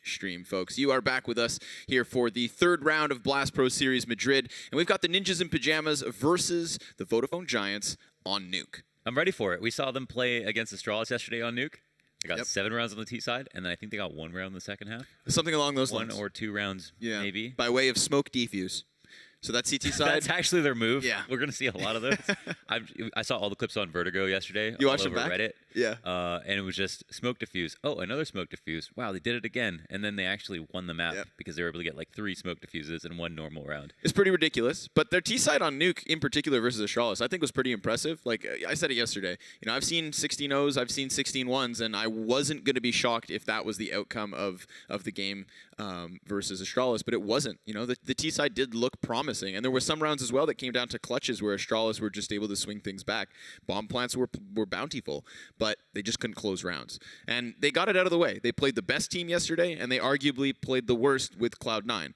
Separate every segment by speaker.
Speaker 1: stream, folks. You are back with us here for the third round of Blast Pro Series Madrid, and we've got the Ninjas in Pyjamas versus the Vodafone Giants on Nuke.
Speaker 2: I'm ready for it. We saw them play against Astralis yesterday on Nuke. They got 7 rounds on the T side, and then I think they got 1 round in the second half.
Speaker 1: Something along those lines.
Speaker 2: 1 or 2 rounds, maybe.
Speaker 1: By way of smoke defuse. So that's CT side.
Speaker 2: That's actually their move.
Speaker 1: Yeah.
Speaker 2: We're going to see a lot of those. I saw all the clips on Vertigo yesterday.
Speaker 1: You watched
Speaker 2: all over
Speaker 1: them back?
Speaker 2: Reddit.
Speaker 1: Yeah.
Speaker 2: And it was just smoke diffuse. Oh, another smoke diffuse. Wow, they did it again. And then they actually won the map because they were able to get like 3 smoke diffuses in 1 normal round.
Speaker 1: It's pretty ridiculous. But their T side on Nuke in particular versus Astralis, I think was pretty impressive. Like I said it yesterday. You know, I've seen 16-0s, I've seen 16-1s, and I wasn't going to be shocked if that was the outcome of the game versus Astralis, but it wasn't. You know, the T side did look promising, and there were some rounds as well that came down to clutches where Astralis were just able to swing things back. Bomb plants were bountiful, but they just couldn't close rounds. And they got it out of the way. They played the best team yesterday, and they arguably played the worst with Cloud9.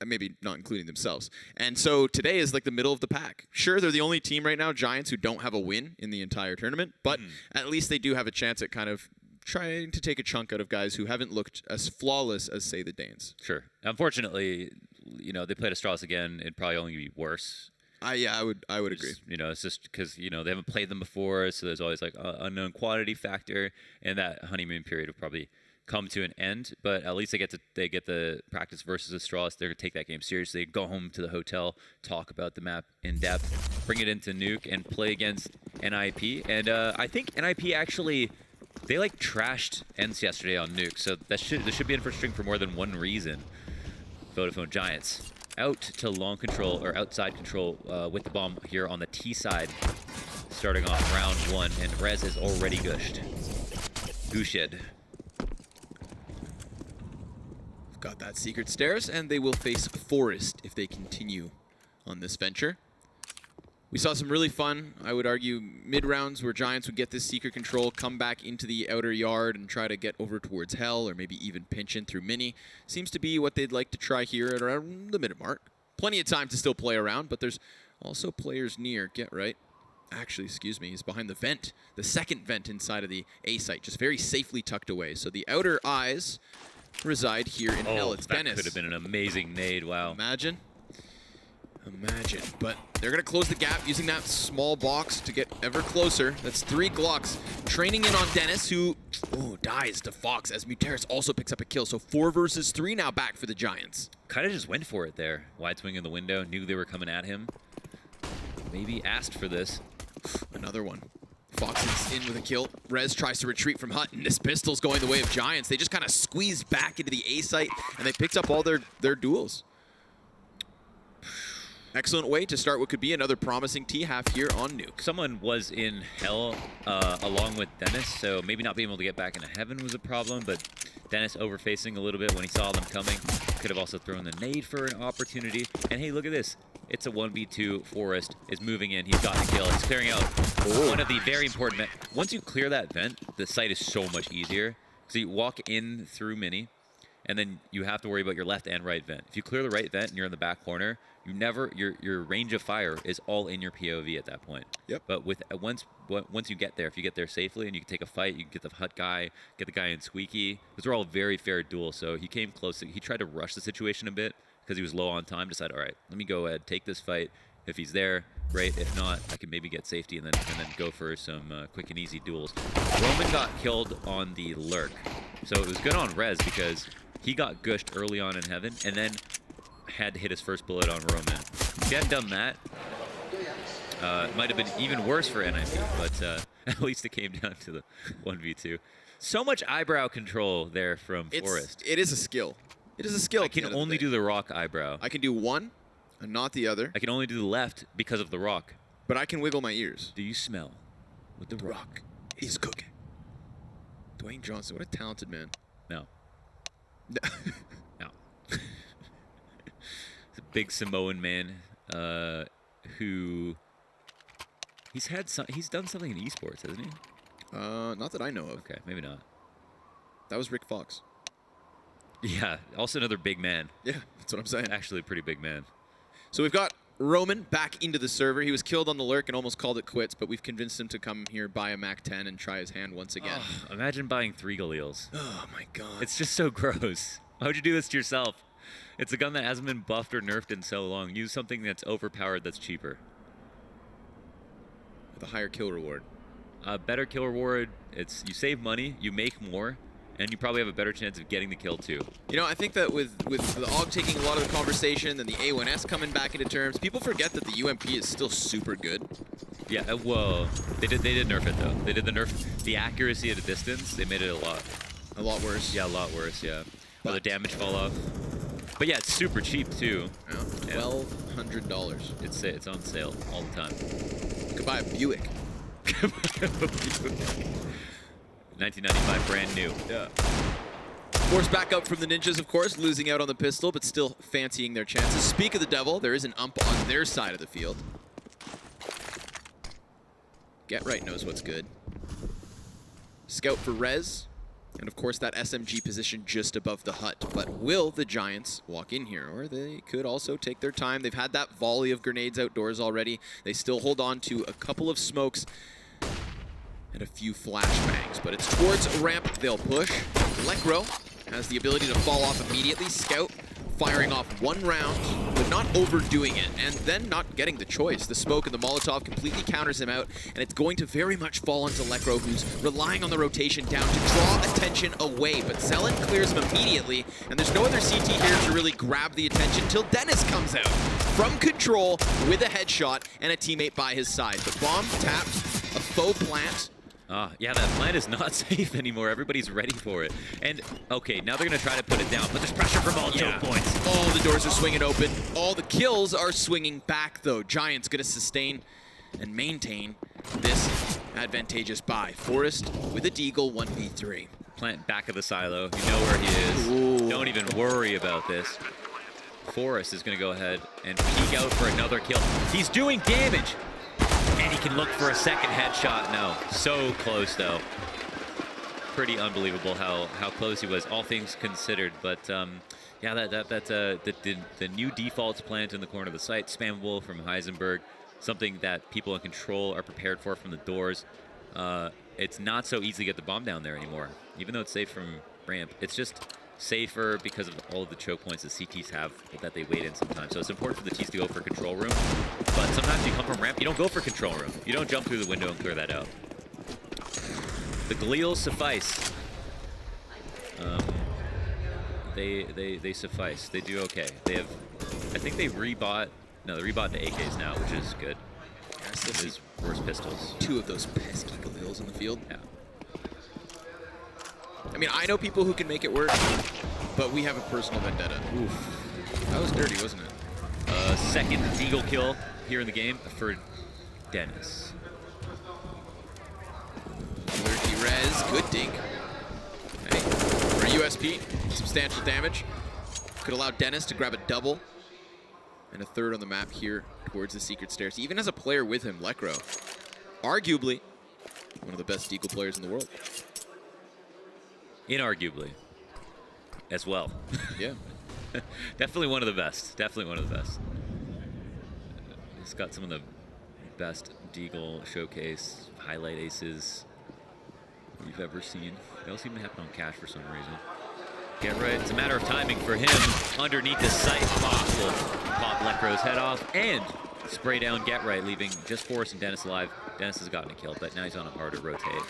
Speaker 1: Maybe not including themselves. And so today is like the middle of the pack. Sure, they're the only team right now, Giants, who don't have a win in the entire tournament, but at least they do have a chance at kind of trying to take a chunk out of guys who haven't looked as flawless as, say, the Danes.
Speaker 2: Sure. Unfortunately, you know, they played Astralis again. It'd probably only be worse.
Speaker 1: Yeah, I would agree.
Speaker 2: You know, it's just because, you know, they haven't played them before, so there's always like an unknown quantity factor, and that honeymoon period will probably come to an end. But at least they get the practice versus Astralis. They're gonna take that game seriously. Go home to the hotel, talk about the map in depth, bring it into Nuke, and play against NiP. And I think NiP actually. They like trashed ENCE yesterday on Nuke, so this should be in for string for more than one reason. Vodafone Giants out to long control or outside control with the bomb here on the T side, starting off round 1, and Rez is already gushed. Gushed.
Speaker 1: Got that secret stairs, and they will face Forest if they continue on this venture. We saw some really fun, I would argue, mid-rounds where Giants would get this secret control, come back into the outer yard and try to get over towards Hell, or maybe even pinch in through Mini. Seems to be what they'd like to try here at around the minute mark. Plenty of time to still play around, but there's also players near. Get right. Actually, excuse me, he's behind the vent, the second vent inside of the A site, just very safely tucked away. So the outer eyes reside here in Hell. It's Dennis.
Speaker 2: That could have been an amazing nade, wow.
Speaker 1: Imagine, but they're going to close the gap using that small box to get ever closer. That's 3 Glocks training in on Dennis, who dies to Fox as Muteris also picks up a kill. So 4 versus 3 now back for the Giants.
Speaker 2: Kind of just went for it there. Wide swing in the window, knew they were coming at him. Maybe asked for this.
Speaker 1: Another one. Fox is in with a kill. Rez tries to retreat from Hut, and this pistol's going the way of Giants. They just kind of squeezed back into the A site, and they picked up all their duels. Excellent way to start what could be another promising T-half here on Nuke.
Speaker 2: Someone was in Hell along with Dennis, so maybe not being able to get back into Heaven was a problem, but Dennis overfacing a little bit when he saw them coming. Could have also thrown the nade for an opportunity. And hey, look at this. It's a 1v2. Forest is moving in. He's got the kill. He's clearing out one of the very important vent. Once you clear that vent, the site is so much easier. So you walk in through Mini, and then you have to worry about your left and right vent. If you clear the right vent and you're in the back corner, your range of fire is all in your POV at that point.
Speaker 1: Yep.
Speaker 2: But once you get there, if you get there safely and you can take a fight, you can get the Hut guy, get the guy in Squeaky. Those are all very fair duels. So he came close. He tried to rush the situation a bit because he was low on time. Decided, all right, let me go ahead, take this fight. If he's there, great. If not, I can maybe get safety and then go for some quick and easy duels. Roman got killed on the lurk, so it was good on Rez because he got gushed early on in Heaven and then had to hit his first bullet on Roman. If he hadn't done that, it might have been even worse for NiP, but at least it came down to the 1v2. So much eyebrow control there from Forest.
Speaker 1: It is a skill. It is a skill.
Speaker 2: I can only do the rock eyebrow.
Speaker 1: I can do one and not the other.
Speaker 2: I can only do the left because of the rock.
Speaker 1: But I can wiggle my ears.
Speaker 2: Do you smell what the rock
Speaker 1: is cooking? Dwayne Johnson, what a talented man.
Speaker 2: No. No. He's a big Samoan man who he's done something in esports, hasn't he?
Speaker 1: Not that I know of.
Speaker 2: Okay, maybe not.
Speaker 1: That was Rick Fox.
Speaker 2: Yeah, also another big man.
Speaker 1: Yeah, that's what I'm saying.
Speaker 2: Actually a pretty big man.
Speaker 1: So we've got Roman back into the server. He was killed on the lurk and almost called it quits, but we've convinced him to come here, buy a Mac 10, and try his hand once again.
Speaker 2: Oh, imagine buying 3 Galils.
Speaker 1: Oh my god.
Speaker 2: It's just so gross. Why would you do this to yourself? It's a gun that hasn't been buffed or nerfed in so long. Use something that's overpowered that's cheaper.
Speaker 1: With a higher kill reward.
Speaker 2: Better kill reward. You save money, you make more, and you probably have a better chance of getting the kill too.
Speaker 1: You know, I think that with the AUG taking a lot of the conversation and the A1S coming back into terms, people forget that the UMP is still super good.
Speaker 2: Yeah, whoa. They did nerf it though. They did the nerf. The accuracy at a distance, they made it
Speaker 1: A lot worse.
Speaker 2: Yeah, a lot worse, yeah. Or the damage fall off. But yeah, it's super cheap too.
Speaker 1: Yeah, $1,200.
Speaker 2: It's on sale all the time.
Speaker 1: You could buy a Buick.
Speaker 2: 1995, brand new.
Speaker 1: Yeah. Forced back up from the Ninjas, of course, losing out on the pistol, but still fancying their chances. Speak of the devil, there is an ump on their side of the field. Get Right knows what's good. Scout for Rez. And of course that SMG position just above the hut. But will the Giants walk in here? Or they could also take their time. They've had that volley of grenades outdoors already. They still hold on to a couple of smokes and a few flashbangs. But it's towards ramp they'll push. Lekro has the ability to fall off immediately. Scout firing off one round, but not overdoing it, and then not getting the choice. The smoke and the Molotov completely counters him out, and it's going to very much fall onto Lekro, who's relying on the rotation down to draw attention away, but Zelen clears him immediately, and there's no other CT here to really grab the attention till Dennis comes out from control with a headshot and a teammate by his side. The bomb tapped, a faux plant.
Speaker 2: Yeah, that plant is not safe anymore. Everybody's ready for it. And, okay, now they're going to try to put it down, but there's pressure from all choke points.
Speaker 1: All the doors are swinging open. All the kills are swinging back, though. Giants going to sustain and maintain this advantageous buy. Forrest with a deagle 1v3.
Speaker 2: Plant back of the silo. You know where he is.
Speaker 1: Ooh.
Speaker 2: Don't even worry about this. Forrest is going to go ahead and peek out for another kill. He's doing damage. And he can look for a second headshot. No, so close though. Pretty unbelievable how close he was, all things considered. But yeah, the new defaults plant in the corner of the site, spammable from Heisenberg, something that people in control are prepared for from the doors. It's not so easy to get the bomb down there anymore, even though it's safe from ramp. It's just safer because of all of the choke points the CTs have that they wait in sometimes. So it's important for the T's to go for control room. But sometimes you come from ramp, you don't go for control room. You don't jump through the window and clear that out. The Galils suffice. They suffice. They do okay. They have, I think they rebought the AKs now, which is good.
Speaker 1: Yes, this
Speaker 2: is worse pistols.
Speaker 1: 2 of those pesky Galils in the field.
Speaker 2: Yeah.
Speaker 1: I mean, I know people who can make it work, but we have a personal vendetta. Oof. That was dirty, wasn't it?
Speaker 2: Second deagle kill here in the game for Dennis.
Speaker 1: Lurky Rez, good dink. Okay. For USP, substantial damage. Could allow Dennis to grab a double and a third on the map here towards the secret stairs. He even has a player with him, Lekro. Arguably one of the best deagle players in the world.
Speaker 2: Inarguably, as well.
Speaker 1: Yeah.
Speaker 2: Definitely one of the best. Definitely one of the best. He's got some of the best deagle showcase highlight aces you've ever seen. They all seem to happen on cash for some reason. Get right. It's a matter of timing for him. Underneath the sight, Fox will pop Lekro's head off and spray down Get Right, leaving just Forrest and Dennis alive. Dennis has gotten a kill, but now he's on a harder rotate.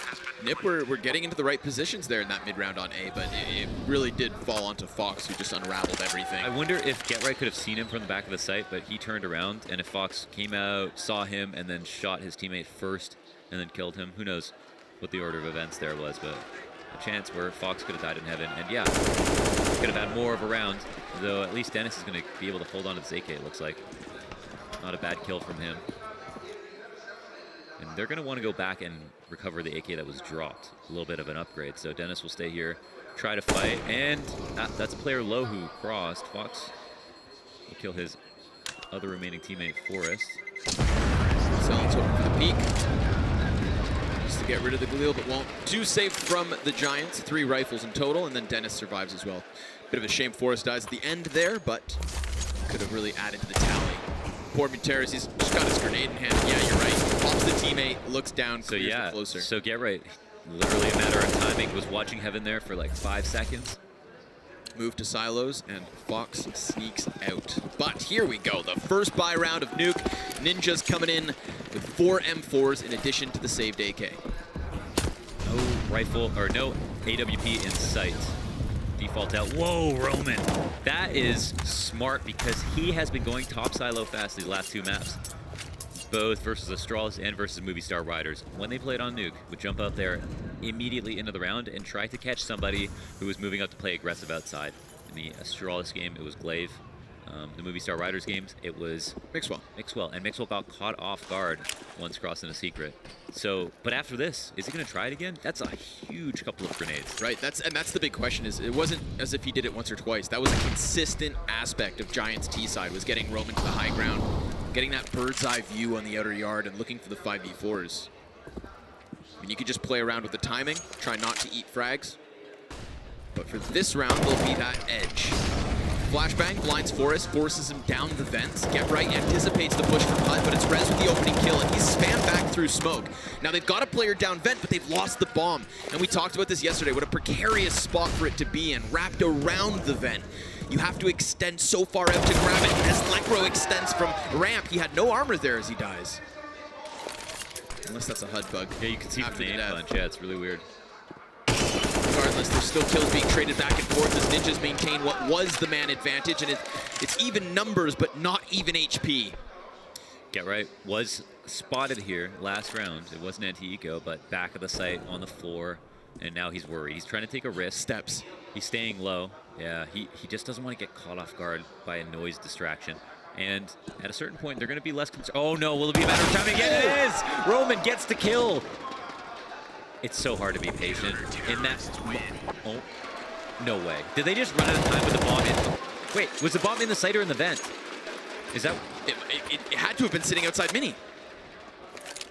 Speaker 1: NiP, we're getting into the right positions there in that mid-round on A, but it really did fall onto Fox, who just unraveled everything.
Speaker 2: I wonder if Get Right could have seen him from the back of the site, but he turned around, and if Fox came out, saw him, and then shot his teammate first, and then killed him, who knows what the order of events there was, but a chance where Fox could have died in heaven, and yeah, could have had more of a round, though at least Dennis is going to be able to hold on to this AK, it looks like. Not a bad kill from him. And they're going to want to go back and recover the AK that was dropped. A little bit of an upgrade. So Dennis will stay here, try to fight. And that's player low who crossed. Fox will kill his other remaining teammate, Forrest.
Speaker 1: Zelen's hoping for the peak. Just to get rid of the Galil, but won't. 2 saved from the Giants. 3 rifles in total, and then Dennis survives as well. Bit of a shame Forrest dies at the end there, but could have really added to the tally. Poor Muteris, he's just got his grenade in hand. Yeah, you're right. Pops the teammate, looks down,
Speaker 2: So
Speaker 1: clears
Speaker 2: yeah,
Speaker 1: the closer.
Speaker 2: so get right. Literally a matter of timing. Was watching Heaven there for like 5 seconds.
Speaker 1: Move to silos, and Fox sneaks out. But here we go, the first buy round of Nuke. Ninjas coming in with 4 M4s in addition to the saved AK.
Speaker 2: No rifle, or no AWP in sight. Default out. Whoa, Roman. That is smart because he has been going top silo fast these last 2 maps. Both versus Astralis and versus Movie Star Riders. When they played on Nuke, would jump out there immediately into the round and try to catch somebody who was moving up to play aggressive outside. In the Astralis game, it was Glaive. The Movie Star Riders games, it was
Speaker 1: Mixwell.
Speaker 2: Mixwell, and Mixwell got caught off guard once crossing a secret. So, but after this, is he going to try it again? That's a huge couple of grenades.
Speaker 1: Right, that's the big question. Is it wasn't as if he did it once or twice. That was a consistent aspect of Giants' T side, was getting Roman to the high ground, getting that bird's eye view on the outer yard, and looking for the 5v4s. I mean, you could just play around with the timing, try not to eat frags. But for this round, there'll be that edge. Flashbang blinds Forrest, forces him down the vents. Get right, anticipates the push from HUD, but it's Rez with the opening kill, and he's spammed back through smoke. Now they've got a player down vent, but they've lost the bomb. And we talked about this yesterday, what a precarious spot for it to be in, wrapped around the vent. You have to extend so far out to grab it. As Lekro extends from ramp, he had no armor there as he dies. Unless that's a HUD bug.
Speaker 2: Yeah, you can see from the aim punch. Yeah, it's really weird.
Speaker 1: Regardless, there's still kills being traded back and forth as Ninjas maintain what was the man advantage, and it's even numbers, but not even HP.
Speaker 2: Get right, was spotted here last round. It wasn't anti-eco, but back of the site on the floor, and now he's worried. He's trying to take a risk.
Speaker 1: Steps.
Speaker 2: He's staying low. Yeah, he just doesn't want to get caught off guard by a noise distraction. And at a certain point, they're going to be less concerned. Oh no, will it be a matter of timing? Yeah, it is! Roman gets the kill. It's so hard to be patient in that. Oh, no way. Did they just run out of time with the bomb in? Wait, was the bomb in the site or in the vent? Is that?
Speaker 1: It had to have been sitting outside Mini.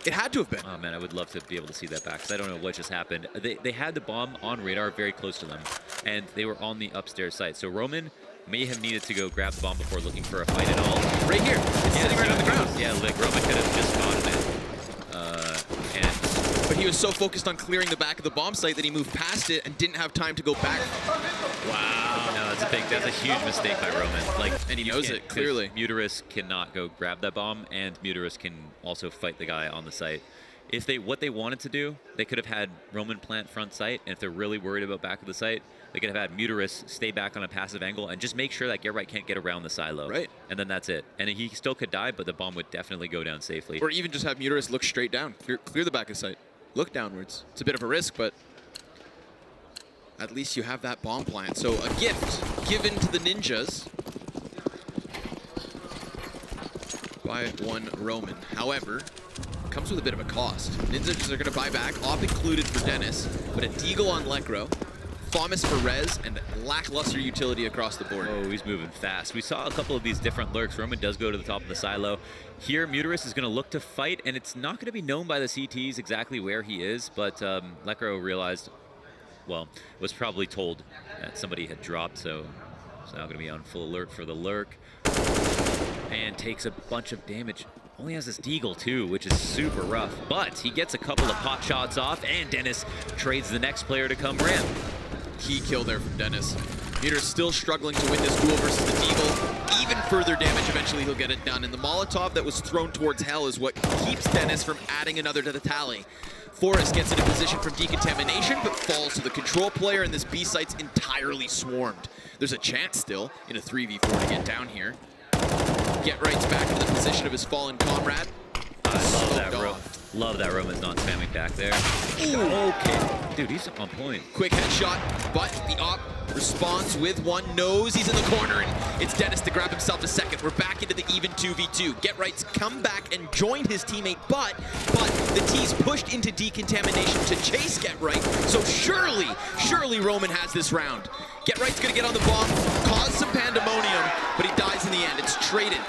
Speaker 1: It had to have been.
Speaker 2: Oh man, I would love to be able to see that back because I don't know what just happened. They had the bomb on radar very close to them, and they were on the upstairs site. So Roman may have needed to go grab the bomb before looking for a fight at all.
Speaker 1: Right here. It's sitting right on the ground.
Speaker 2: Yeah, like Roman could have just gotten it.
Speaker 1: But he was so focused on clearing the back of the bomb site that he moved past it and didn't have time to go back.
Speaker 2: Wow. No, that's a huge mistake by Roman. Like,
Speaker 1: and he knows it, clearly.
Speaker 2: Muteris cannot go grab that bomb, and Muteris can also fight the guy on the site. What they wanted to do, they could have had Roman plant front site, and if they're really worried about back of the site, they could have had Muteris stay back on a passive angle and just make sure that Get Right can't get around the silo.
Speaker 1: Right.
Speaker 2: And then that's it. And he still could die, but the bomb would definitely go down safely.
Speaker 1: Or even just have Muteris look straight down, clear the back of site. Look downwards. It's a bit of a risk, but at least you have that bomb plant. So a gift given to the Ninjas by one Roman. However, it comes with a bit of a cost. Ninjas are going to buy back, op included for Dennis, but a Deagle on Lekro, Thomas for Rez, and lackluster utility across the board.
Speaker 2: Oh, he's moving fast. We saw a couple of these different lurks. Roman does go to the top of the silo. Here, Muteris is going to look to fight, and it's not going to be known by the CTs exactly where he is, but Lekro realized, well, was probably told that somebody had dropped, so it's now going to be on full alert for the lurk. And takes a bunch of damage. Only has this Deagle too, which is super rough, but he gets a couple of pot shots off, and Dennis trades the next player to come ramp.
Speaker 1: Key kill there from Dennis. Muteris still struggling to win this duel versus the Deagle. Even further damage, eventually he'll get it done. And the Molotov that was thrown towards Hell is what keeps Dennis from adding another to the tally. Forrest gets in a position from decontamination, but falls to the control player, and this B site's entirely swarmed. There's a chance still in a 3v4 to get down here. Get Right's back in the position of his fallen comrade.
Speaker 2: I love that. Love that Roman's not spamming back there.
Speaker 1: Ooh.
Speaker 2: Okay. Dude, he's on point.
Speaker 1: Quick headshot, but the op responds with one, knows he's in the corner, and it's Dennis to grab himself a second. We're back into the even 2v2. Get Right's come back and join his teammate, but the T's pushed into decontamination to chase Get Right, so surely Roman has this round. Get Right's gonna get on the bomb, cause some pandemonium, but he dies in the end. It's traded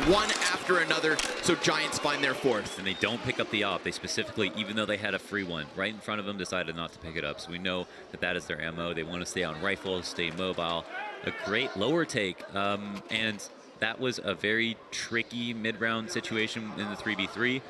Speaker 1: one after another, so Giants find their fourth.
Speaker 2: And they don't pick up the op. They specifically, even though they had a free one right in front of them, decided not to pick it up. So we know that that is their ammo. They want to stay on rifles, stay mobile. A great lower take. And that was a very tricky mid-round situation in the 3v3.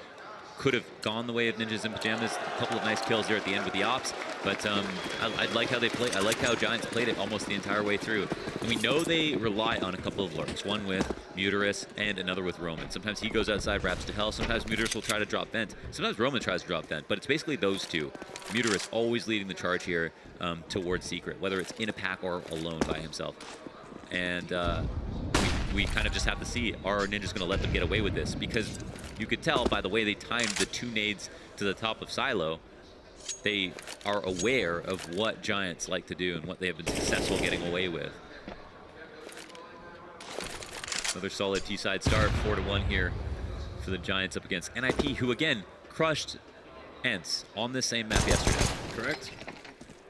Speaker 2: Could have gone the way of Ninjas in Pyjamas. A couple of nice kills there at the end with the ops, but I like how they played. I like how Giants played it almost the entire way through. And we know they rely on a couple of lurks, one with Muterus and another with Roman. Sometimes he goes outside, wraps to hell. Sometimes Muterus will try to drop vent. Sometimes Roman tries to drop vent, but it's basically those two. Muterus always leading the charge here towards Secret, whether it's in a pack or alone by himself. And we kind of just have to see, are Ninjas going to let them get away with this? Because you could tell by the way they timed the 2 nades to the top of Silo, they are aware of what Giants like to do and what they have been successful getting away with. Another solid T-side start, 4-1 here for the Giants up against NiP, who again crushed Ents on this same map yesterday.
Speaker 1: Correct.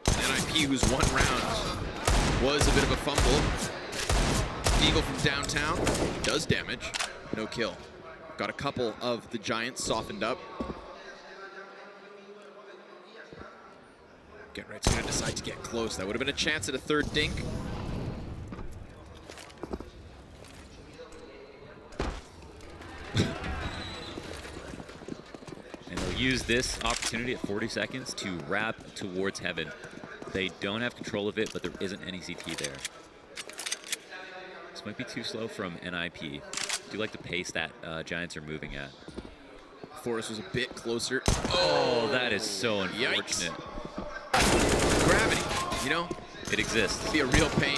Speaker 1: NiP, whose 1 round was a bit of a fumble. Eagle from downtown does damage, no kill. Got a couple of the Giants softened up. Get Right's gonna decide to get close. That would have been a chance at a 3rd dink.
Speaker 2: And they'll use this opportunity at 40 seconds to wrap towards Heaven. They don't have control of it, but there isn't any CT there. This might be too slow from NiP. Do like the pace that Giants are moving at.
Speaker 1: Forrest was a bit closer.
Speaker 2: Oh, that is so unfortunate.
Speaker 1: Yikes. Gravity, you know?
Speaker 2: It exists.
Speaker 1: It'd be a real pain.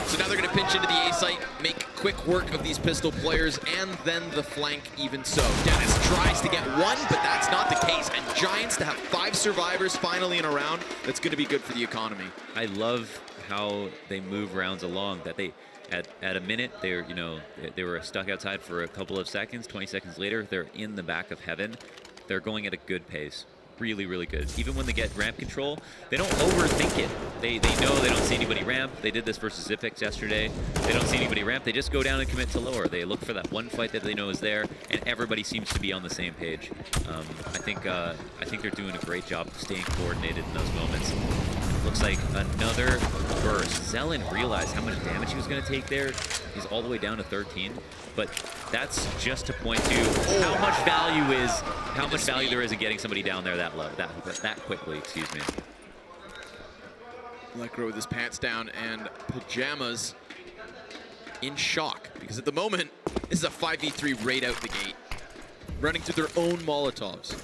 Speaker 1: So now they're going to pinch into the A site, make quick work of these pistol players, and then the flank even so. Dennis tries to get 1, but that's not the case. And Giants to have 5 survivors finally in a round, that's going to be good for the economy.
Speaker 2: I love how they move rounds along, that they... At a minute, they were stuck outside for a couple of seconds. 20 seconds later, they're in the back of Heaven. They're going at a good pace. Really, really good. Even when they get ramp control, they don't overthink it. They know they don't see anybody ramp. They did this versus Zipix yesterday. They don't see anybody ramp. They just go down and commit to lower. They look for that one fight that they know is there, and everybody seems to be on the same page. I think they're doing a great job of staying coordinated in those moments. Looks like another burst. Zelen realized how much damage he was going to take there. He's all the way down to 13. But that's just to point to how much value there is in getting somebody down there that low, that quickly, excuse me.
Speaker 1: Electro with his pants down, and Pyjamas in shock. Because at the moment, this is a 5v3 right out the gate. Running through their own Molotovs.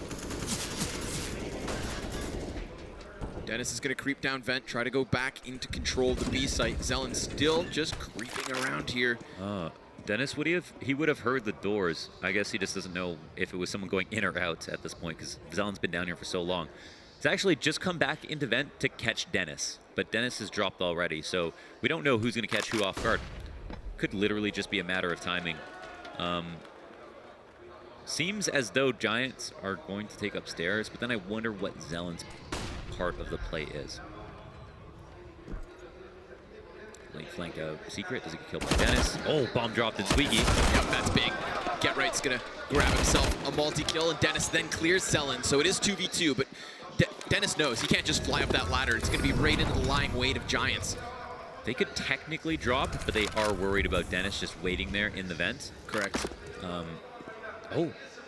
Speaker 1: Dennis is going to creep down vent, try to go back into control of the B site. Zelen still just creeping around here.
Speaker 2: Dennis, he would have heard the doors. I guess he just doesn't know if it was someone going in or out at this point, because Zelen's been down here for so long. He's actually just come back into vent to catch Dennis, but Dennis has dropped already, so we don't know who's going to catch who off guard. Could literally just be a matter of timing. Seems as though Giants are going to take upstairs, but then I wonder what Zelen's part of the play is. Late flank of Secret. Does he get killed by Dennis? Oh, bomb dropped in Squeaky.
Speaker 1: Yep, that's big. Get Right's gonna grab himself a multi-kill, and Dennis then clears Zelen. So it is 2v2, but Dennis knows he can't just fly up that ladder. It's gonna be right into the lying weight of Giants.
Speaker 2: They could technically drop, but they are worried about Dennis just waiting there in the vent.
Speaker 1: Correct.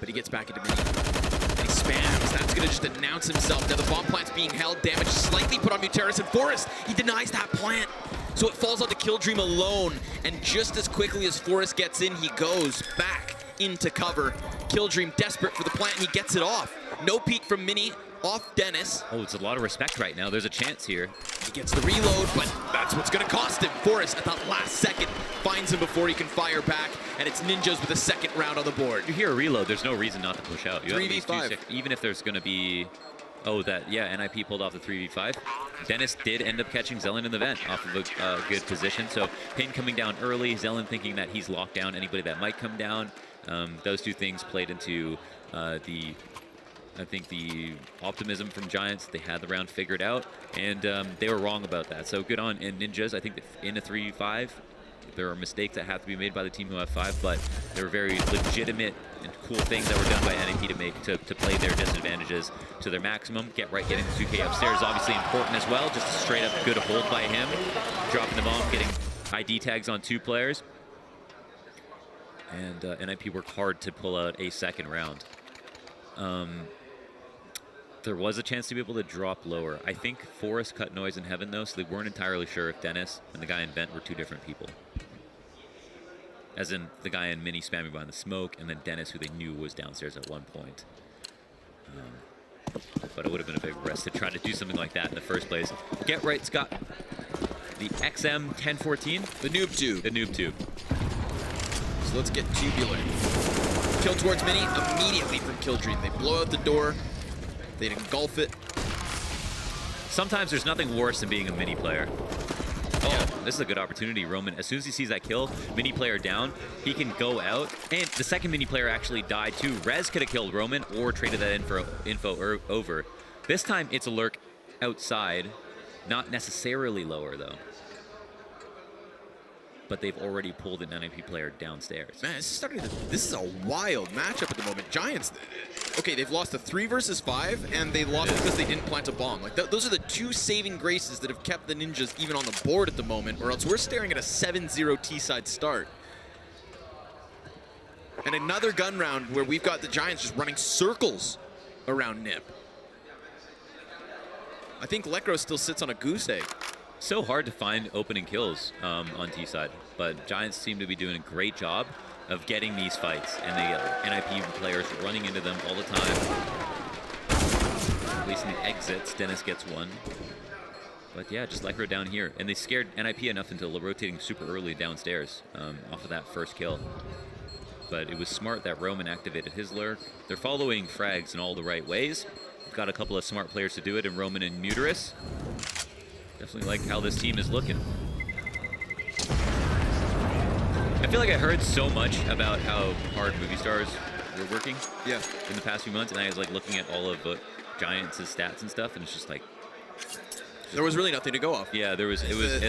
Speaker 2: But
Speaker 1: he gets back into mini. He spams. That's going to just announce himself. Now the bomb plant's being held. Damage slightly put on Muterus, and Forrest, he denies that plant. So it falls onto Killdream alone. And just as quickly as Forrest gets in, he goes back into cover. Killdream desperate for the plant, and he gets it off. No peek from Mini. Off Dennis.
Speaker 2: Oh, it's a lot of respect right now. There's a chance here.
Speaker 1: He gets the reload, but that's what's going to cost him. Forrest, at that last second, finds him before he can fire back, and it's Ninjas with a 2nd round on the board.
Speaker 2: You hear a reload, there's no reason not to push out.
Speaker 1: 3v5.
Speaker 2: Even if there's going to be... Oh, NiP pulled off the 3v5. Dennis did end up catching Zelen in the vent off of a good position. So Pin coming down early, Zelen thinking that he's locked down anybody that might come down. Those two things played into I think the optimism from Giants. They had the round figured out, and they were wrong about that. So good on Ninjas. I think that in a 3v5, there are mistakes that have to be made by the team who have 5, but there were very legitimate and cool things that were done by NiP to make to play their disadvantages to their maximum. Get Right getting the 2K upstairs is obviously important as well. Just a straight up good hold by him, dropping the bomb, getting ID tags on 2 players. And NiP worked hard to pull out a second round. There was a chance to be able to drop lower. I think Forest cut noise in heaven, though, so they weren't entirely sure if Dennis and the guy in vent were two different people. As in, the guy in mini spamming behind the smoke, and then Dennis, who they knew was downstairs at one point. But it would have been a big risk to try to do something like that in the first place. Get right, Scott. The XM 1014.
Speaker 1: The noob tube.
Speaker 2: The noob tube.
Speaker 1: So let's get tubular. Kill towards mini immediately from Killstream. They blow out the door. They engulf it.
Speaker 2: Sometimes there's nothing worse than being a mini player. Oh, this is a good opportunity. Roman, as soon as he sees that kill, mini player down, he can go out. And the second mini player actually died too. Rez could have killed Roman or traded that info over. This time it's a lurk outside, not necessarily lower though. But they've already pulled an NiP player downstairs.
Speaker 1: Man, this is a wild matchup at the moment. Giants, okay, they've lost a 3 versus 5, and they lost because they didn't plant a bomb. Like those are the two saving graces that have kept the Ninjas even on the board at the moment, or else we're staring at a 7-0 T-side start. And another gun round where we've got the Giants just running circles around NiP. I think Lekro still sits on a goose egg.
Speaker 2: So hard to find opening kills on T-side, but Giants seem to be doing a great job of getting these fights, and they get NiP players running into them all the time. At least in the exits, Dennis gets one. But yeah, just Lekro down here. And they scared NiP enough into rotating super early downstairs off of that first kill. But it was smart that Roman activated his lurk. They're following frags in all the right ways. We've got a couple of smart players to do it in Roman and Muterus. Definitely like how this team is looking. I feel like I heard so much about how hard movie stars were working in the past few months, and I was like looking at all of Giants' stats and stuff, and it's just like
Speaker 1: there was really nothing to go off.
Speaker 2: Yeah, it was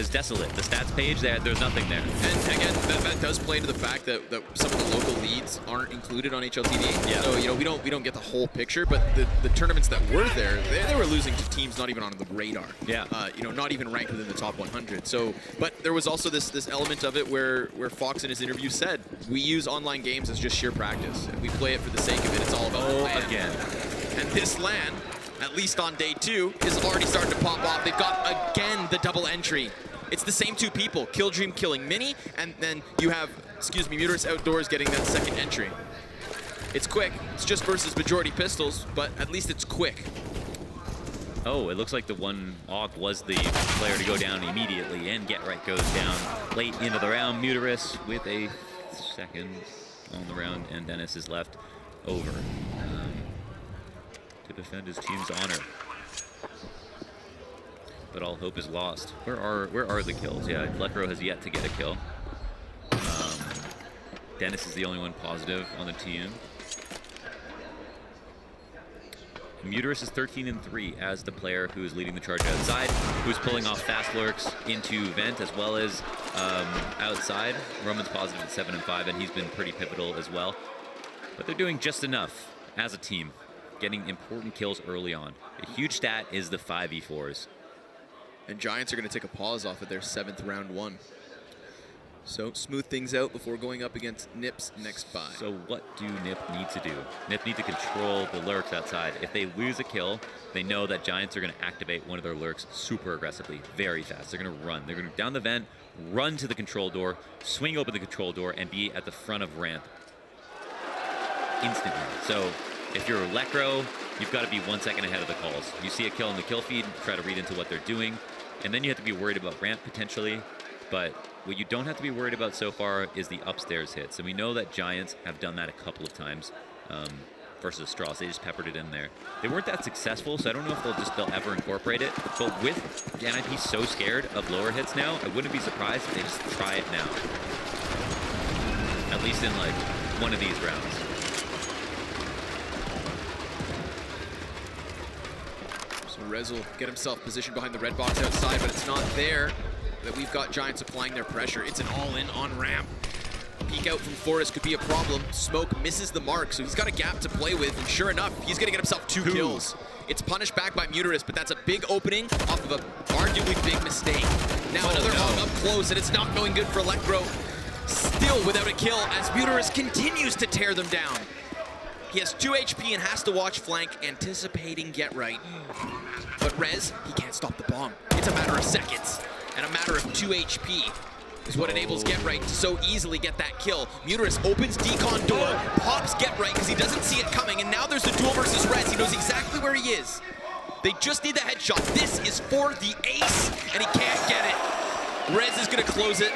Speaker 2: desolate. The stats page, there's nothing there.
Speaker 1: And again, that does play into the fact that some of the local leads aren't included on HLTV. Yeah. So we don't get the whole picture, but the tournaments that were there, they were losing to teams not even on the radar.
Speaker 2: Yeah.
Speaker 1: Not even ranked within the top 100. So, but there was also this element of it where Fox in his interview said, we use online games as just sheer practice. We play it for the sake of it. It's all about the LAN.
Speaker 2: Again.
Speaker 1: And this LAN, at least on day 2, is already starting to pop off. They've got, again, the double entry. It's the same two people, Killdream killing Mini, and then you have, Muterus Outdoors getting that second entry. It's quick. It's just versus majority pistols, but at least it's quick.
Speaker 2: Oh, it looks like the one AUG was the player to go down immediately, and Get Right goes down late into the round. Muterus with a second on the round, and Dennis is left over. To defend his team's honor. But all hope is lost. Where are the kills? Yeah, Lekro has yet to get a kill. Dennis is the only one positive on the team. Muterus is 13-3 as the player who is leading the charge outside, who is pulling off fast lurks into vent as well as outside. Roman's positive at 7-5, and he's been pretty pivotal as well. But they're doing just enough as a team, getting important kills early on. A huge stat is the 5v4s.
Speaker 1: And Giants are going to take a pause off of their 7th round 1. So smooth things out before going up against NiP's next buy.
Speaker 2: So what do NiP need to do? NiP need to control the lurks outside. If they lose a kill, they know that Giants are going to activate one of their lurks super aggressively, very fast. They're going to run. They're going to down the vent, run to the control door, swing open the control door, and be at the front of ramp instantly. So if you're Lekro, you've got to be 1 second ahead of the calls. You see a kill in the kill feed, try to read into what they're doing, and then you have to be worried about ramp potentially. But what you don't have to be worried about so far is the upstairs hits. And we know that Giants have done that a couple of times versus Strauss. They just peppered it in there. They weren't that successful, so I don't know if they'll ever incorporate it. But with NiP so scared of lower hits now, I wouldn't be surprised if they just try it now. At least in like one of these rounds.
Speaker 1: So Rez will get himself positioned behind the red box outside, but it's not there. That we've got Giants applying their pressure. It's an all-in on ramp. Peek out from Forest could be a problem. Smoke misses the mark, so he's got a gap to play with, and sure enough, he's gonna get himself two kills. It's punished back by Muterus, but that's a big opening off of a arguably big mistake. Now another hog up close, and it's not going good for Lekro. Still without a kill as Muterus continues to tear them down. He has 2 HP and has to watch flank, anticipating get right. But Rez, he can't stop the bomb. It's a matter of seconds, and a matter of 2 HP is what enables Get Right to so easily get that kill. Muterus opens Decon door, pops Get Right because he doesn't see it coming, and now there's the duel versus Rez. He knows exactly where he is. They just need the headshot. This is for the ace, and he can't get it. Rez is gonna close it,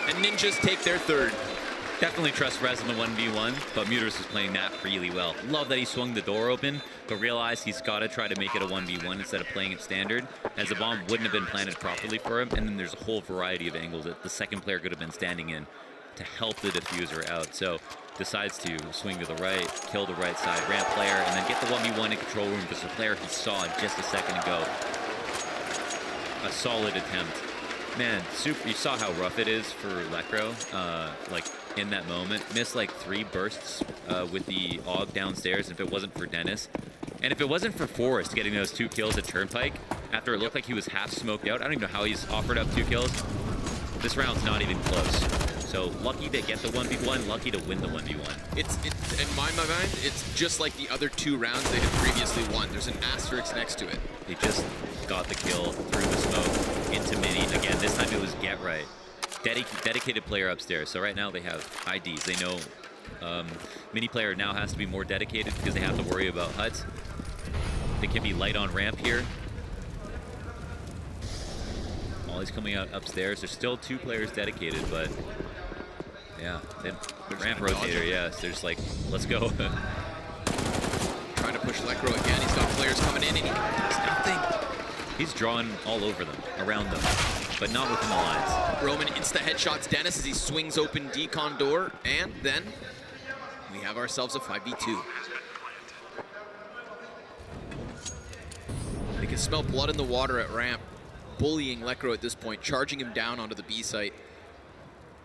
Speaker 1: and Ninjas take their third.
Speaker 2: Definitely trust Rez in the 1v1, but Muterus is playing that really well. Love that he swung the door open, but realized he's got to try to make it a 1v1 instead of playing it standard, as the bomb wouldn't have been planted properly for him, and then there's a whole variety of angles that the second player could have been standing in to help the diffuser out. So decides to swing to the right, kill the right side ramp player, and then get the 1v1 in control room because the player he saw just a second ago. A solid attempt. Man, super, you saw how rough it is for Lekro, like in that moment. Missed like 3 bursts with the AUG downstairs if it wasn't for Dennis. And if it wasn't for Forrest getting those 2 kills at Turnpike, after it looked like he was half smoked out, I don't even know how he's offered up 2 kills. This round's not even close. So lucky to get the 1v1, lucky to win the 1v1.
Speaker 1: It's in my mind, it's just like the other 2 rounds they had previously won. There's an asterisk next to it.
Speaker 2: They just got the kill through the smoke into mini. Again, this time it was Get Right. Dedicated player upstairs. So right now they have IDs. They know mini player now has to be more dedicated because they have to worry about huts. They can be light on ramp here. Molly's coming out upstairs. There's still 2 players dedicated, but yeah, ramp rotator, yes. They're just like, let's go.
Speaker 1: Trying to push Lekro again. He's got players coming in and he does nothing.
Speaker 2: He's drawn all over them, around them, but not within the lines.
Speaker 1: Roman insta headshots Dennis as he swings open Decon door, and then we have ourselves a 5v2. They can smell blood in the water at ramp, bullying Lekro at this point, charging him down onto the B site.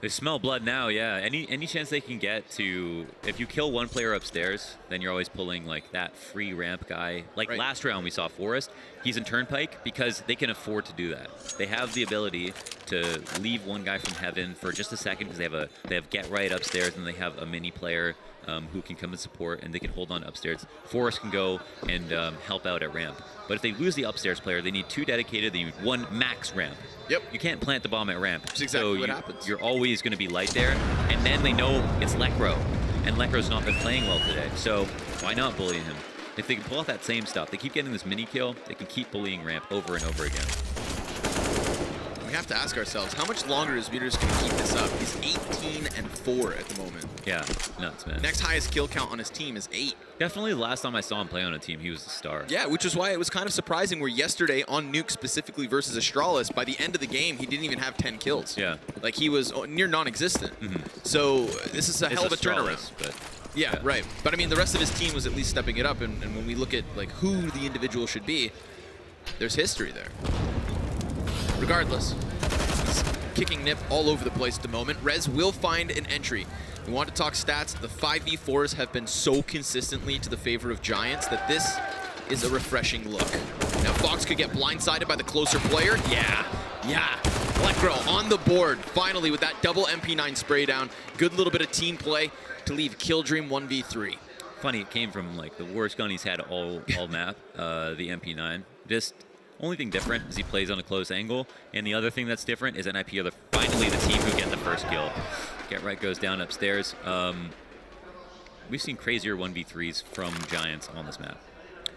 Speaker 2: They smell blood now, yeah. Any chance they can get to, if you kill 1 player upstairs, then you're always pulling like that free ramp guy. Like
Speaker 1: right.
Speaker 2: Last round we saw Forrest, he's in Turnpike because they can afford to do that. They have the ability to leave 1 guy from heaven for just a second because they have Get Right upstairs and they have a mini player who can come and support, and they can hold on upstairs. Forrest can go and help out at ramp. But if they lose the upstairs player, they need 2 dedicated, they need 1 max ramp.
Speaker 1: Yep.
Speaker 2: You can't plant the bomb at ramp.
Speaker 1: That's exactly what happens.
Speaker 2: You're always going to be light there, and then they know it's Lekro, and Lekro's not been playing well today, so why not bully him? If they can pull off that same stuff, they keep getting this mini kill, they can keep bullying ramp over and over again.
Speaker 1: We have to ask ourselves, how much longer is Muterus going to keep this up? He's 18-4 at the moment.
Speaker 2: Yeah, nuts, man.
Speaker 1: Next highest kill count on his team is 8.
Speaker 2: Definitely the last time I saw him play on a team, he was a star.
Speaker 1: Yeah, which is why it was kind of surprising where yesterday on Nuke specifically versus Astralis, by the end of the game, he didn't even have 10 kills.
Speaker 2: Yeah.
Speaker 1: Like he was near non-existent. So this is a hell of a turnaround.
Speaker 2: But
Speaker 1: yeah, right. But I mean, the rest of his team was at least stepping it up, and when we look at like who the individual should be, there's history there. Regardless, he's kicking NiP all over the place at the moment. Rez will find an entry. We want to talk stats. The 5v4s have been so consistently to the favor of Giants that this is a refreshing look. Now Fox could get blindsided by the closer player. Yeah. Lekro on the board, finally, with that double MP9 spray down. Good little bit of team play to leave Killdream 1v3.
Speaker 2: Funny, it came from like the worst gun he's had all map, the MP9. Just only thing different is he plays on a close angle, and the other thing that's different is NiP are finally the team who get the first kill. Get Right goes down upstairs. We've seen crazier 1v3s from Giants on this map.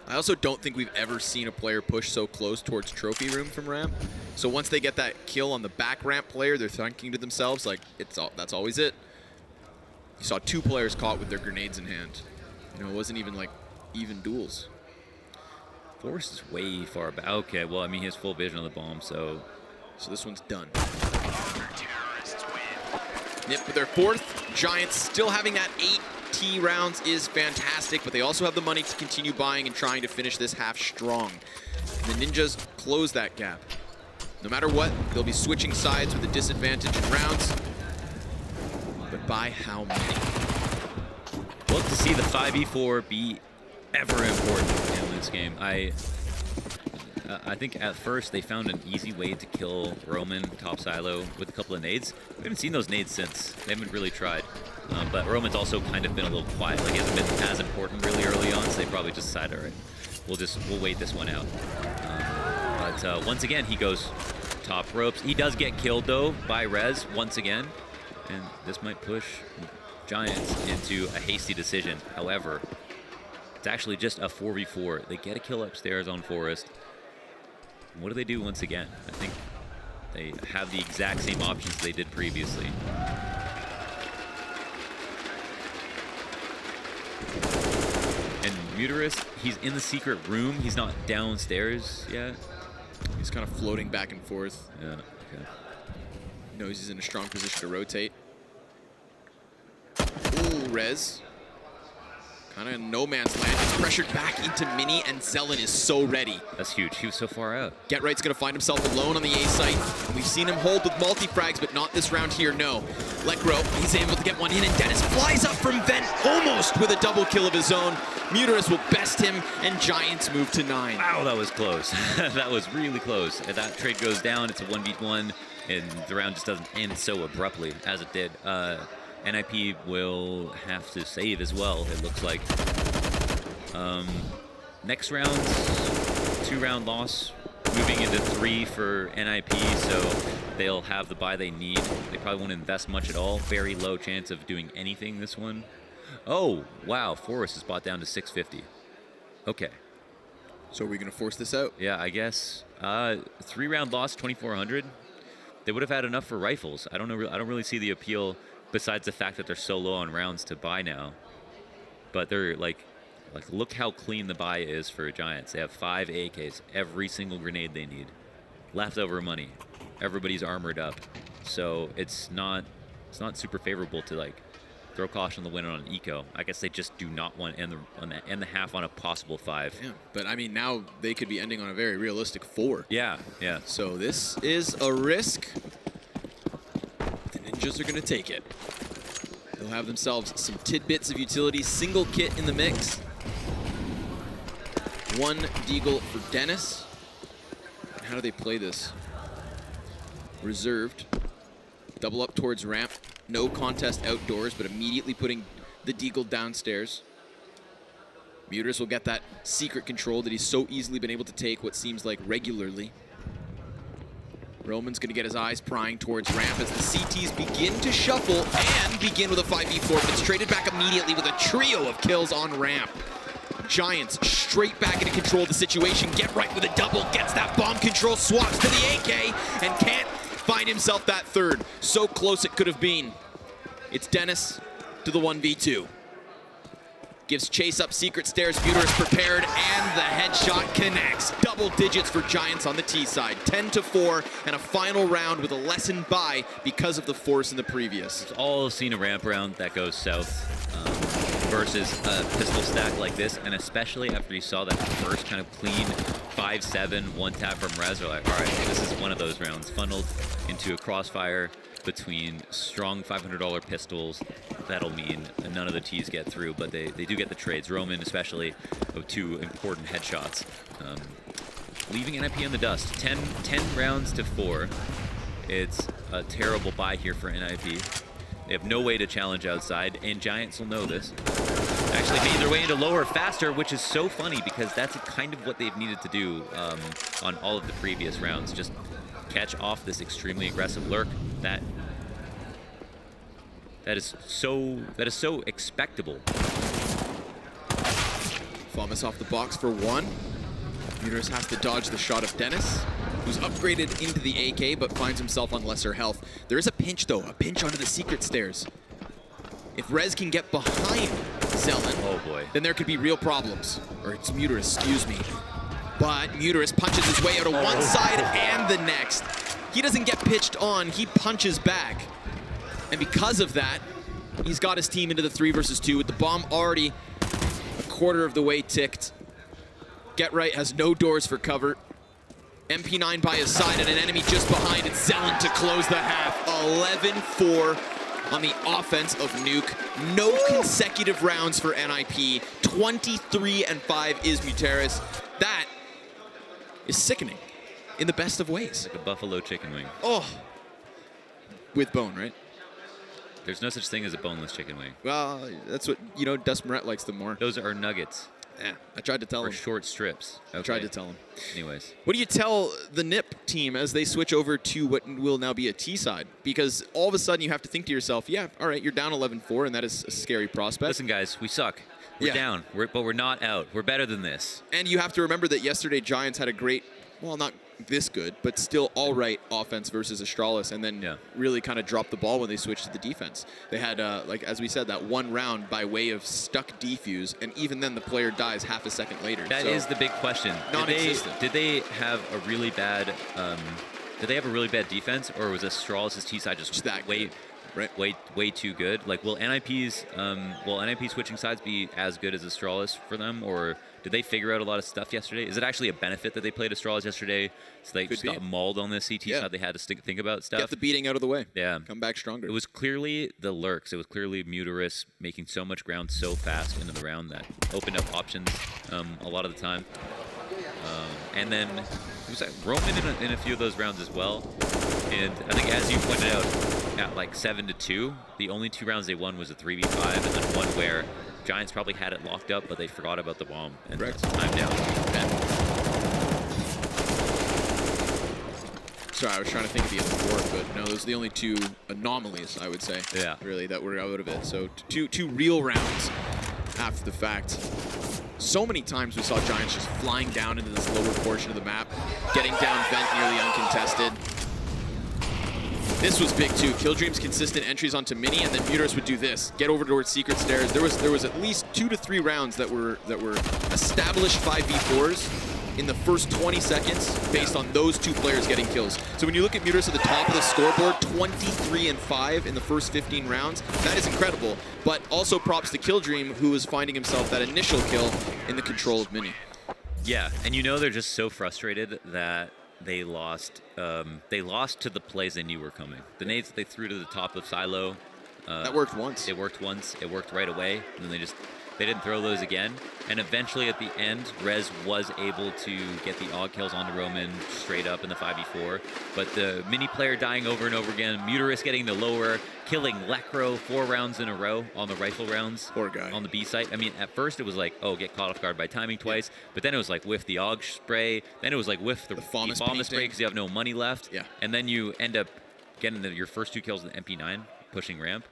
Speaker 1: I also don't think we've ever seen a player push so close towards trophy room from ramp. So once they get that kill on the back ramp player, they're thinking to themselves like, that's always it. You saw 2 players caught with their grenades in hand. You know, it wasn't even like even duels.
Speaker 2: Forrest is way far back. Okay, well, I mean, he has full vision on the bomb, so
Speaker 1: this one's done. NiP with their 4th. Giants still having that 8 T rounds is fantastic, but they also have the money to continue buying and trying to finish this half strong. And the Ninjas close that gap. No matter what, they'll be switching sides with a disadvantage in rounds. But by how many?
Speaker 2: Love to see the 5v4 be ever important in this game. I think at first they found an easy way to kill Roman top silo with a couple of nades. We haven't seen those nades since. They haven't really tried. But Roman's also kind of been a little quiet. Like, he hasn't been as important really early on, so they probably just decided, all right, we'll wait this one out. But once again, he goes top ropes. He does get killed, though, by Rez once again. And this might push Giants into a hasty decision. However, it's actually just a 4v4. They get a kill upstairs on Forest. What do they do once again? I think they have the exact same options they did previously. And Muterus, he's in the secret room. He's not downstairs yet.
Speaker 1: He's kind of floating back and forth.
Speaker 2: Yeah, okay.
Speaker 1: Knows he's in a strong position to rotate. Ooh, Rez. Kind of in no man's land. He's pressured back into Mini, and Zelen is so ready.
Speaker 2: That's huge. He was so far out.
Speaker 1: GetRight's going to find himself alone on the A site. We've seen him hold with multi-frags, but not this round here, no. Let go. He's able to get one in, and Dennis flies up from vent almost with a double kill of his own. Muterus will best him, and Giants move to 9.
Speaker 2: Wow, that was close. That was really close. If that trade goes down, it's a 1v1, and the round just doesn't end so abruptly as it did. NiP will have to save as well, it looks like. Next round, 2-round loss, moving into 3 for NiP, so they'll have the buy they need. They probably won't invest much at all. Very low chance of doing anything this one. Oh, wow, Forest is bought down to 650. Okay.
Speaker 1: So are we going to force this out?
Speaker 2: Yeah, I guess. 3-round loss, 2,400. They would have had enough for rifles. I don't know. I don't really see the appeal besides the fact that they're so low on rounds to buy now. But they're like look how clean the buy is for Giants. They have 5 AKs, every single grenade they need. Leftover money. Everybody's armored up. So it's not super favorable to like throw caution to the wind on an eco. I guess they just do not want to end the half on a possible 5.
Speaker 1: Yeah, but I mean, now they could be ending on a very realistic 4.
Speaker 2: Yeah, yeah.
Speaker 1: So this is a risk. The Ninjas are going to take it. They'll have themselves some tidbits of utility. Single kit in the mix. 1 Deagle for Dennis. How do they play this? Reserved. Double up towards ramp. No contest outdoors, but immediately putting the Deagle downstairs. Muterus will get that secret control that he's so easily been able to take what seems like regularly. Roman's going to get his eyes prying towards ramp as the CTs begin to shuffle and begin with a 5v4, but it's traded back immediately with a trio of kills on ramp. Giants straight back into control of the situation. GetRight with a double, gets that bomb control, swaps to the AK, and can't find himself that 3rd. So close it could have been. It's Dennis to the 1v2. Gives chase up secret stairs. Muterus prepared, and the headshot connects. Double digits for Giants on the T side. 10-4, and a final round with a lessened buy because of the force in the previous.
Speaker 2: We've all seen a ramp round that goes south versus a pistol stack like this, and especially after you saw that first kind of clean 5-7 1-tap from Rez, we're like, all right, this is one of those rounds funneled into a crossfire between strong $500 pistols. That'll mean none of the T's get through, but they do get the trades. Roman especially, of 2 important headshots. Leaving NiP in the dust. 10 rounds to 4. It's a terrible buy here for NiP. They have no way to challenge outside, and Giants will know this. Actually made their way into lower faster, which is so funny because that's kind of what they've needed to do on all of the previous rounds. Just catch off this extremely aggressive lurk. That is so expectable.
Speaker 1: Famas off the box for 1. Muterus has to dodge the shot of Dennis, who's upgraded into the AK but finds himself on lesser health. There is a pinch though, a pinch onto the secret stairs. If Rez can get behind Zelen,
Speaker 2: oh boy,
Speaker 1: then there could be real problems. Or it's Muterus, excuse me. But Muterus punches his way out of one side and the next. He doesn't get pitched on, he punches back. And because of that, he's got his team into the 3 versus 2 with the bomb already a quarter of the way ticked. GetRight has no doors for cover. MP9 by his side and an enemy just behind. It's Zelen to close the half. 11-4 on the offense of Nuke. No consecutive rounds for NiP. 23-5 is Muterus. That is sickening in the best of ways.
Speaker 2: Like a buffalo chicken wing.
Speaker 1: Oh, with bone, right?
Speaker 2: There's no such thing as a boneless chicken wing.
Speaker 1: Well, that's what, you know, Dust Moret likes them more.
Speaker 2: Those are nuggets.
Speaker 1: Yeah, I tried to tell
Speaker 2: Or
Speaker 1: him.
Speaker 2: short strips. Okay.
Speaker 1: I tried to tell him.
Speaker 2: Anyways.
Speaker 1: What do you tell the NiP team as they switch over to what will now be a T side? Because all of a sudden you have to think to yourself, yeah, all right, you're down 11-4, and that is a scary prospect.
Speaker 2: Listen, guys, we suck. We're down, but we're not out. We're better than this.
Speaker 1: And you have to remember that yesterday Giants had a great, well, not this good, but still all right offense versus Astralis, and then really kind of dropped the ball when they switched to the defense. They had, like as we said, that one round by way of stuck defuse, and even then the player dies half a second later.
Speaker 2: That is the big question.
Speaker 1: Non-existent.
Speaker 2: Did they have a really bad? Did they have a really bad defense, or was Astralis' T side just
Speaker 1: that
Speaker 2: way?
Speaker 1: Good. Right.
Speaker 2: Way too good. Like, will NiP's switching sides be as good as Astralis for them, or did they figure out a lot of stuff yesterday? Is it actually a benefit that they played Astralis yesterday, so they just got mauled on this CT side? They had to think about stuff.
Speaker 1: Get the beating out of the way.
Speaker 2: Yeah.
Speaker 1: Come back stronger.
Speaker 2: It was clearly the lurks. It was clearly Mutarus making so much ground so fast into the round that opened up options a lot of the time. And then it was Roman in a few of those rounds as well. And I think, as you pointed out, at like 7-2, the only 2 rounds they won was a 3v5, and then one where Giants probably had it locked up, but they forgot about the bomb. And that's time down.
Speaker 1: Sorry, I was trying to think of the other 4, but no, those are the only 2 anomalies, I would say.
Speaker 2: Yeah.
Speaker 1: Really, that were out of it. So two real rounds after the fact. So many times we saw Giants just flying down into this lower portion of the map, getting down vent nearly uncontested. This was big too. Killdream's consistent entries onto Mini, and then Mutarus would do this, get over towards Secret Stairs. There was at least 2 to 3 rounds that were established 5v4s in the first 20 seconds based on those 2 players getting kills. So when you look at Mutarus at the top of the scoreboard, 23-5 in the first 15 rounds, that is incredible. But also props to Killdream, who was finding himself that initial kill in the control of Mini.
Speaker 2: Yeah, and you know they're just so frustrated that they lost to the plays they knew were coming. The nades that they threw to the top of Silo.
Speaker 1: That worked once.
Speaker 2: It worked once. It worked right away. And then they didn't throw those again. And eventually at the end, Rez was able to get the odd kills onto Roman straight up in the 5v4. But the Mini player dying over and over again, Mutarus getting the lower, killing Lekro 4 rounds in a row on the rifle rounds.
Speaker 1: Poor guy.
Speaker 2: On the B site. I mean, at first it was like, oh, get caught off guard by timing twice. But then it was like whiff the AUG spray. Then it was like whiff the FAMA spray because you have no money left.
Speaker 1: Yeah.
Speaker 2: And then you end up getting your first 2 kills in the MP9, pushing ramp.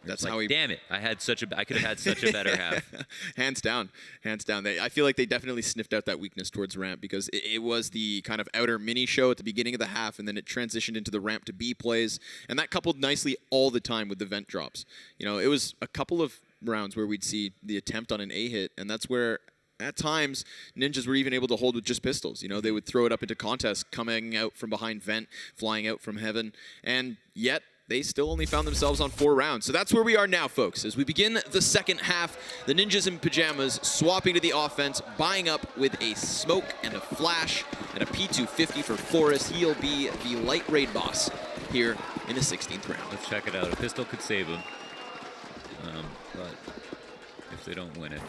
Speaker 1: That's
Speaker 2: like,
Speaker 1: how he.
Speaker 2: Damn it! I could have had such a better half.
Speaker 1: Hands down. I feel like they definitely sniffed out that weakness towards ramp, because it was the kind of outer Mini show at the beginning of the half, and then it transitioned into the ramp to B plays, and that coupled nicely all the time with the vent drops. You know, it was a couple of rounds where we'd see the attempt on an A hit, and that's where at times Ninjas were even able to hold with just pistols. You know, they would throw it up into contests, coming out from behind vent, flying out from heaven, and yet they still only found themselves on 4 rounds. So that's where we are now, folks. As we begin the second half, the Ninjas in Pyjamas swapping to the offense, buying up with a smoke and a flash and a P250 for Forrest. He'll be the light raid boss here in the 16th round.
Speaker 2: Let's check it out. A pistol could save him. But if they don't win it,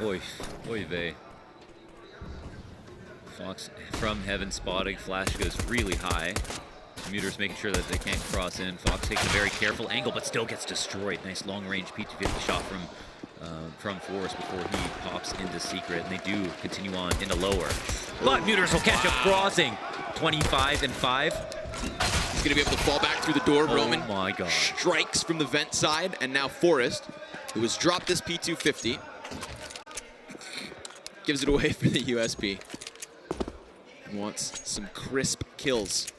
Speaker 2: oy vey. Fox from heaven spotting. Flash goes really high. Mutarus making sure that they can't cross in. Fox takes a very careful angle, but still gets destroyed. Nice long-range P250 shot from Forrest before he pops into Secret, and they do continue on into lower. But Mutarus will catch a crossing. 25-5.
Speaker 1: He's going to be able to fall back through the door. Roman
Speaker 2: my God.
Speaker 1: Strikes from the vent side, and now Forrest, who has dropped this P250, gives it away for the USP. Wants some crisp kills.